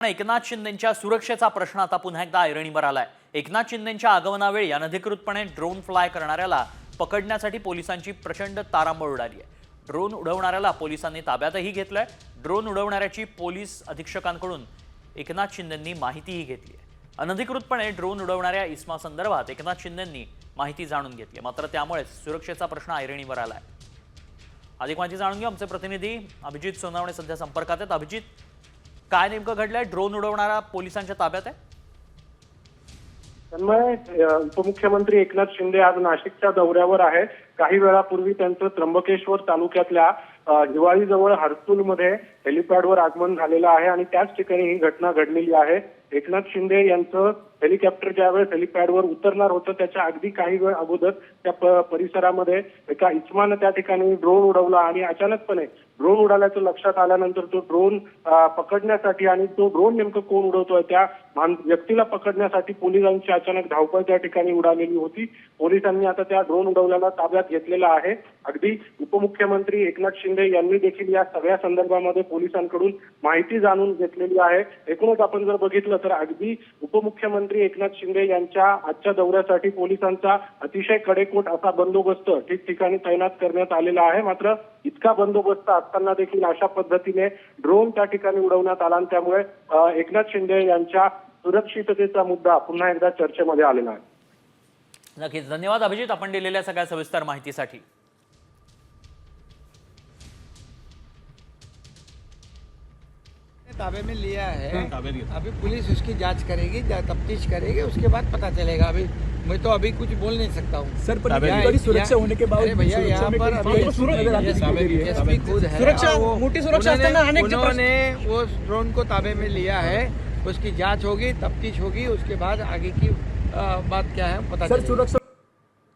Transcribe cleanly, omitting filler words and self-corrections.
एकनाथ शिंदेंच्या सुरक्षेचा प्रश्न आता पुन्हा एकदा ऐरणीवर आलाय। एकनाथ शिंदेंच्या आगमनावेळी अनधिकृतपणे ड्रोन फ्लाय करणाऱ्याला पकडण्यासाठी पोलिसांची प्रचंड तारांबळ उडाली आहे। ड्रोन उडवणाऱ्याला पोलिसांनी ताब्यातही घेतलंय। ड्रोन उडवणाऱ्याची पोलीस अधीक्षकांकडून एकनाथ शिंदेंनी माहितीही घेतली आहे। अनधिकृतपणे ड्रोन उडवणाऱ्या इसमा संदर्भात एकनाथ शिंदेंनी माहिती जाणून घेतली, मात्र त्यामुळे सुरक्षेचा प्रश्न ऐरणीवर आलाय। अधिक माहिती जाणून घेऊ आमचे प्रतिनिधी अभिजित सोनावणे सध्या संपर्कात आहेत। अभिजित, काय नेमकं घडलंय? ड्रोन उडवणारा पोलिसांच्या ताब्यात आहे? तन्मय, उपमुख्यमंत्री एकनाथ शिंदे आज नाशिकच्या दौऱ्यावर आहे। काही वेळापूर्वी त्यांचं त्र्यंबकेश्वर तालुक्यातल्या हिवाळीजवळ हर्सुलमध्ये हेलिपॅडवर आगमन झालेलं आहे आणि त्याच ठिकाणी ही घटना घडलेली आहे। एकनाथ शिंदे यांचं हेलिकॉप्टर ज्यावेळेस हेलिपॅडवर उतरणार होतं त्याच्या अगदी काही वेळ अगोदर त्या परिसरामध्ये एका इस्मानं त्या ठिकाणी ड्रोन उडवला आणि अचानकपणे ड्रोन उडाल्याचं लक्षात आल्यानंतर तो ड्रोन पकडण्यासाठी आणि तो ड्रोन नेमकं कोण उडवतोय त्या व्यक्तीला पकडण्यासाठी पोलिसांची अचानक धावपळ त्या ठिकाणी उडालेली होती। पोलिसांनी आता त्या ड्रोन उडवल्याला ताब्यात घेतलेला आहे। अगदी उपमुख्यमंत्री एकनाथ शिंदे यांनी देखील या सगळ्या संदर्भामध्ये पोलिसांकडून माहिती जाणून घेतलेली आहे। एकूणच आपण जर बघितलं तर अगदी उपमुख्यमंत्री एकनाथ शिंदे यांच्या आजच्या दौऱ्यासाठी पोलिसांचा अतिशय कडेकोट असा बंदोबस्त ठिकठिकाणी तैनात करण्यात आलेला आहे। मात्र इतका बंदोबस्त असताना देखील अशा पद्धतीने ड्रोन त्या ठिकाणी उडवण्यात आला आणि त्यामुळे एकनाथ शिंदे यांच्या सुरक्षिततेचा मुद्दा पुन्हा एकदा चर्चेमध्ये आलेला आहे। नक्कीच धन्यवाद अभिजित, आपण दिलेल्या सगळ्या सविस्तर माहितीसाठी। ताबे में लिया है, अभी पुलिस उसकी जांच करेगी, तफ्तीश करेगी, उसके बाद पता चलेगा। अभी मैं तो अभी कुछ बोल नहीं सकता हूँ सर। पर सुरक्षा होने के बाद भैया यहाँ पर एसपी खुद है, सुरक्षा मोटी सुरक्षा उन्होंने वो ड्रोन को ताबे में लिया है। उसकी जांच होगी, तफ्तीश होगी, उसके बाद आगे की बात क्या है पता चलेगा।